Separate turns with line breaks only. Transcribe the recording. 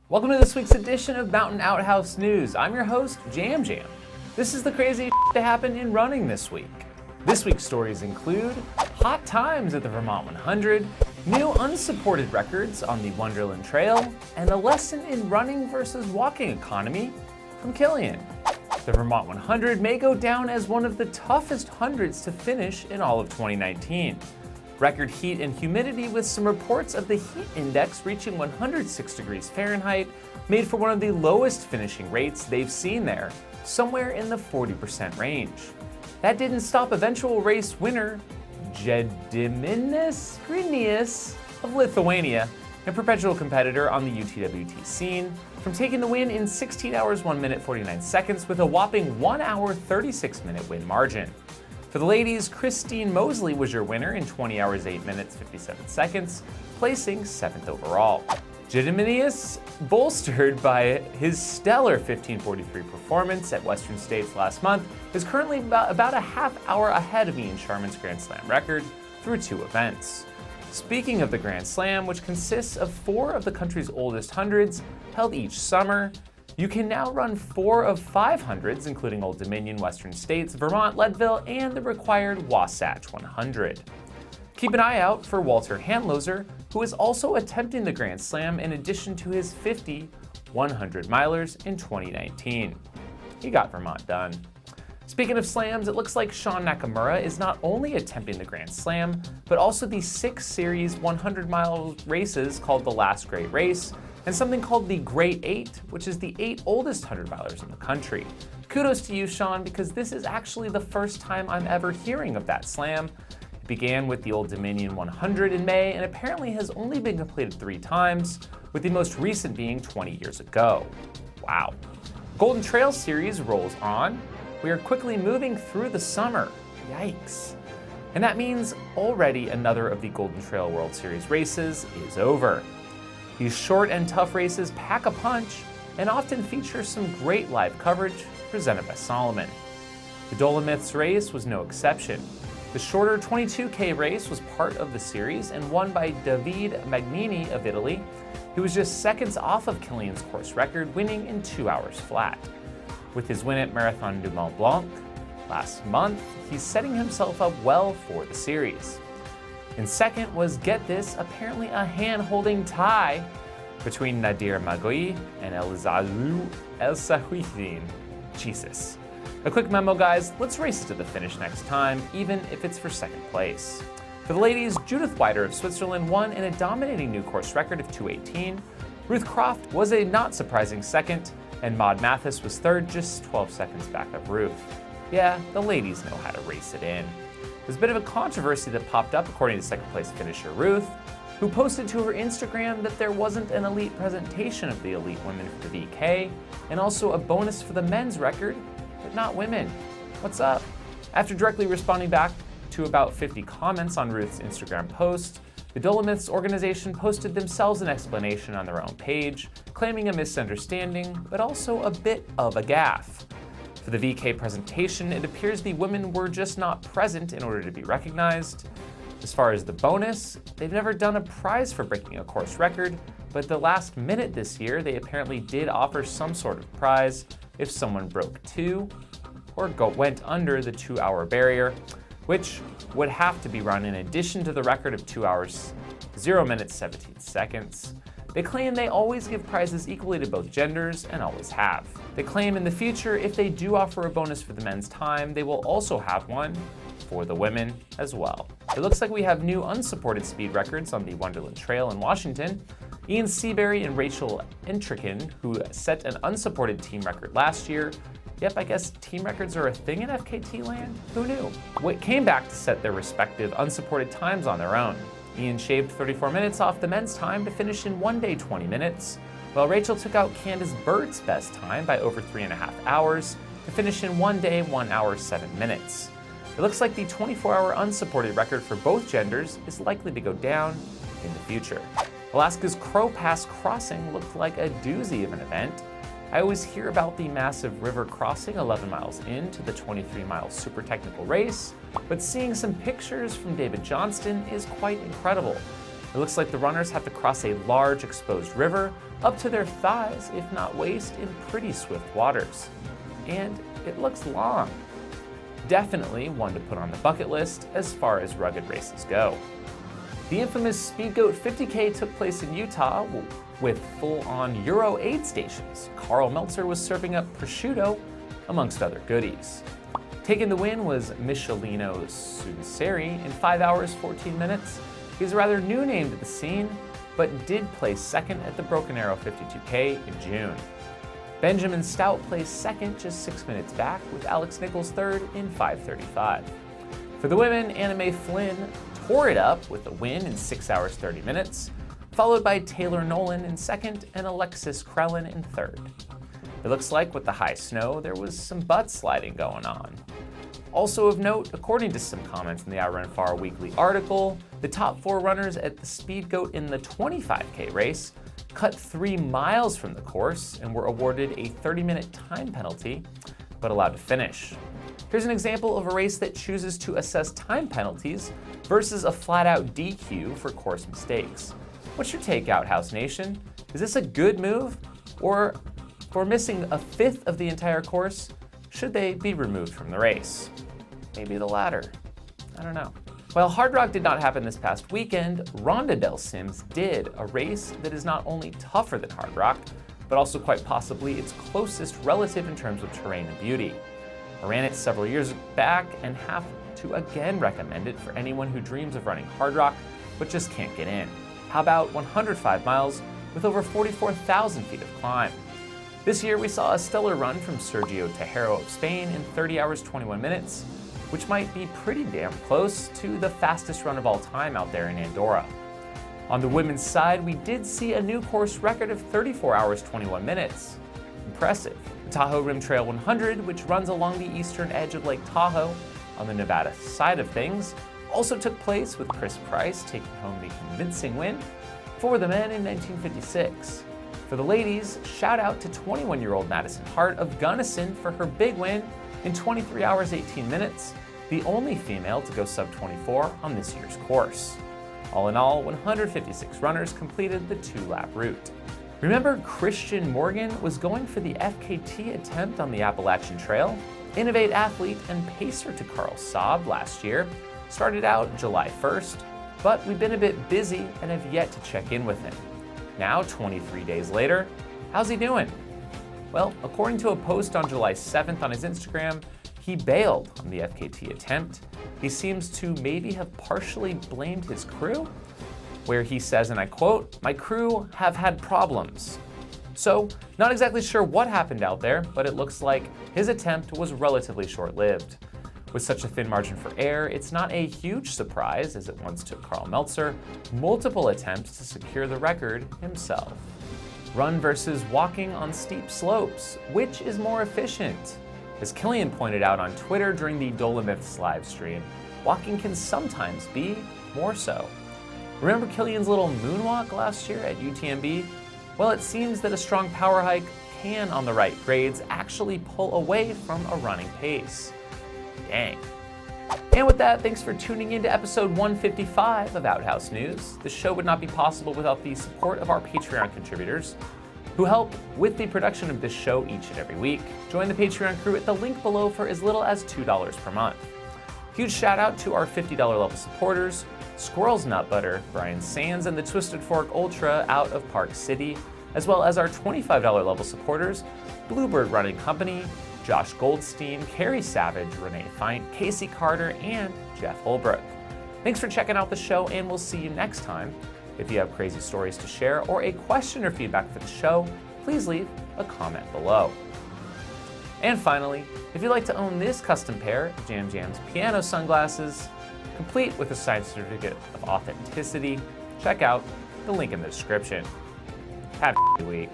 Welcome to this week's edition of Mountain Outhouse News. I'm your host, Jam Jam. This is the crazy to happen in running this week. This week's stories include hot times at the Vermont 100, new unsupported records on the Wonderland Trail, and a lesson in running versus walking economy from Kilian. The Vermont 100 may go down as one of the toughest hundreds to finish in all of 2019. Record heat and humidity with some reports of the heat index reaching 106 degrees Fahrenheit made for one of the lowest finishing rates they've seen there, somewhere in the 40% range. That didn't stop eventual race winner Gediminas Grinius of Lithuania, a perpetual competitor on the UTWT scene, from taking the win in 16 hours 1 minute 49 seconds with a whopping 1 hour 36 minute win margin. For the ladies, Kristian Mosley was your winner in 20 hours 8 minutes 57 seconds, placing 7th overall. Gediminas, bolstered by his stellar 15:43 performance at Western States last month, is currently about a half hour ahead of Ian Sharman's Grand Slam record through 2 events. Speaking of the Grand Slam, which consists of 4 of the country's oldest hundreds held each summer, you can now run 4 of 5 hundreds, including Old Dominion, Western States, Vermont, Leadville, and the required Wasatch 100. Keep an eye out for Walter Handloser, who is also attempting the Grand Slam in addition to his 50 100-milers in 2019. He got Vermont done. Speaking of slams, it looks like Sean Nakamura is not only attempting the Grand Slam, but also the 6 series 100-mile races called the Last Great Race, and something called the Great 8, which is the 8 oldest 100-milers in the country. Kudos to you, Sean, because this is actually the first time I'm ever hearing of that slam. It began with the Old Dominion 100 in May and apparently has only been completed 3 times, with the most recent being 20 years ago. Wow. Golden Trail Series rolls on. We are quickly moving through the summer. Yikes. And that means already another of the Golden Trail World Series races is over. These short and tough races pack a punch and often feature some great live coverage presented by Solomon. The Dolomyths race was no exception. The shorter 22K race was part of the series and won by David Magnini of Italy, who was just seconds off of Kilian's course record, winning in 2 hours flat. With his win at Marathon du Mont Blanc last month, he's setting himself up well for the series. In second was, get this, apparently a hand-holding tie between Nadir Magui and Elizazu El Sahuitin. Jesus. A quick memo, guys, let's race to the finish next time, even if it's for second place. For the ladies, Judith Wider of Switzerland won in a dominating new course record of 2:18. Ruth Croft was a not surprising second, and Maud Mathis was third, just 12 seconds back of Ruth. Yeah, the ladies know how to race it in. There's a bit of a controversy that popped up according to second place finisher Ruth, who posted to her Instagram that there wasn't an elite presentation of the elite women for the VK, and also a bonus for the men's record, but not women. What's up? After directly responding back to about 50 comments on Ruth's Instagram post, the Dolomyths organization posted themselves an explanation on their own page, claiming a misunderstanding, but also a bit of a gaffe. For the VK presentation, it appears the women were just not present in order to be recognized. As far as the bonus, they've never done a prize for breaking a course record, but at the last minute this year, they apparently did offer some sort of prize if someone broke 2 or went under the 2-hour barrier, which would have to be run in addition to the record of 2 hours, 0 minutes 17 seconds. They claim they always give prizes equally to both genders and always have. They claim in the future, if they do offer a bonus for the men's time, they will also have one for the women as well. It looks like we have new unsupported speed records on the Wonderland Trail in Washington. Ian Seabury and Rachel Intrican, who set an unsupported team record last year. Yep, I guess team records are a thing in FKT land? Who knew? Came back to set their respective unsupported times on their own. Ian shaved 34 minutes off the men's time to finish in 1 day 20 minutes, while Rachel took out Candace Bird's best time by over 3.5 hours to finish in 1 day 1 hour 7 minutes. It looks like the 24-hour unsupported record for both genders is likely to go down in the future. Alaska's Crow Pass crossing looked like a doozy of an event. I always hear about the massive river crossing 11 miles into the 23-mile super technical race, but seeing some pictures from David Johnston is quite incredible. It looks like the runners have to cross a large exposed river up to their thighs, if not waist, in pretty swift waters. And it looks long. Definitely one to put on the bucket list as far as rugged races go. The infamous Speedgoat 50K took place in Utah with full-on Euro aid stations. Karl Meltzer was serving up prosciutto, amongst other goodies. Taking the win was Michelino Sunseri in 5 hours, 14 minutes. He's a rather new name to the scene, but did place second at the Broken Arrow 52K in June. Benjamin Stout placed second, just 6 minutes back, with Alex Nichols third in 5:35. For the women, Anna Mae Flynn tore it up with a win in 6 hours, 30 minutes, followed by Taylor Nolan in second and Alexis Krellin in third. It looks like with the high snow, there was some butt sliding going on. Also of note, according to some comments in the Outrun Far weekly article, the top 4 runners at the Speedgoat in the 25K race cut 3 miles from the course and were awarded a 30-minute time penalty, but allowed to finish. Here's an example of a race that chooses to assess time penalties versus a flat-out DQ for course mistakes. What's your take, Outhouse Nation? Is this a good move? Or for missing a fifth of the entire course, should they be removed from the race? Maybe the latter. I don't know. While Hard Rock did not happen this past weekend, Ronda Del Sims did, a race that is not only tougher than Hard Rock, but also quite possibly its closest relative in terms of terrain and beauty. I ran it several years back and have to again recommend it for anyone who dreams of running Hard Rock but just can't get in. How about 105 miles with over 44,000 feet of climb? This year we saw a stellar run from Sergio Tejero of Spain in 30 hours 21 minutes, which might be pretty damn close to the fastest run of all time out there in Andorra. On the women's side, we did see a new course record of 34 hours 21 minutes. Impressive. The Tahoe Rim Trail 100, which runs along the eastern edge of Lake Tahoe on the Nevada side of things, also took place with Chris Price taking home the convincing win for the men in 1956. For the ladies, shout out to 21-year-old Madison Hart of Gunnison for her big win in 23 hours 18 minutes, the only female to go sub-24 on this year's course. All in all, 156 runners completed the 2-lap route. Remember Kristian Morgan was going for the FKT attempt on the Appalachian Trail? Innovate athlete and pacer to Carl Saab last year, started out July 1st, but we've been a bit busy and have yet to check in with him. Now, 23 days later, how's he doing? Well, according to a post on July 7th on his Instagram, he bailed on the FKT attempt. He seems to maybe have partially blamed his crew, where he says, and I quote, "My crew have had problems." So, not exactly sure what happened out there, but it looks like his attempt was relatively short-lived. With such a thin margin for error, it's not a huge surprise, as it once took Karl Meltzer multiple attempts to secure the record himself. Run versus walking on steep slopes, which is more efficient? As Kilian pointed out on Twitter during the Dolomyths live stream, walking can sometimes be more so. Remember Kilian's little moonwalk last year at UTMB? Well, it seems that a strong power hike can, on the right grades, actually pull away from a running pace. Dang. And with that, thanks for tuning in to episode 155 of Outhouse News. The show would not be possible without the support of our Patreon contributors, who help with the production of this show each and every week. Join the Patreon crew at the link below for as little as $2 per month. Huge shout out to our $50 level supporters, Squirrels Nut Butter, Brian Sands, and the Twisted Fork Ultra out of Park City, as well as our $25 level supporters, Bluebird Running Company, Josh Goldstein, Carrie Savage, Renee Feint, Casey Carter, and Jeff Holbrook. Thanks for checking out the show, and we'll see you next time. If you have crazy stories to share or a question or feedback for the show, please leave a comment below. And finally, if you'd like to own this custom pair of Jam Jam's piano sunglasses, complete with a signed certificate of authenticity, check out the link in the description. Have a good week.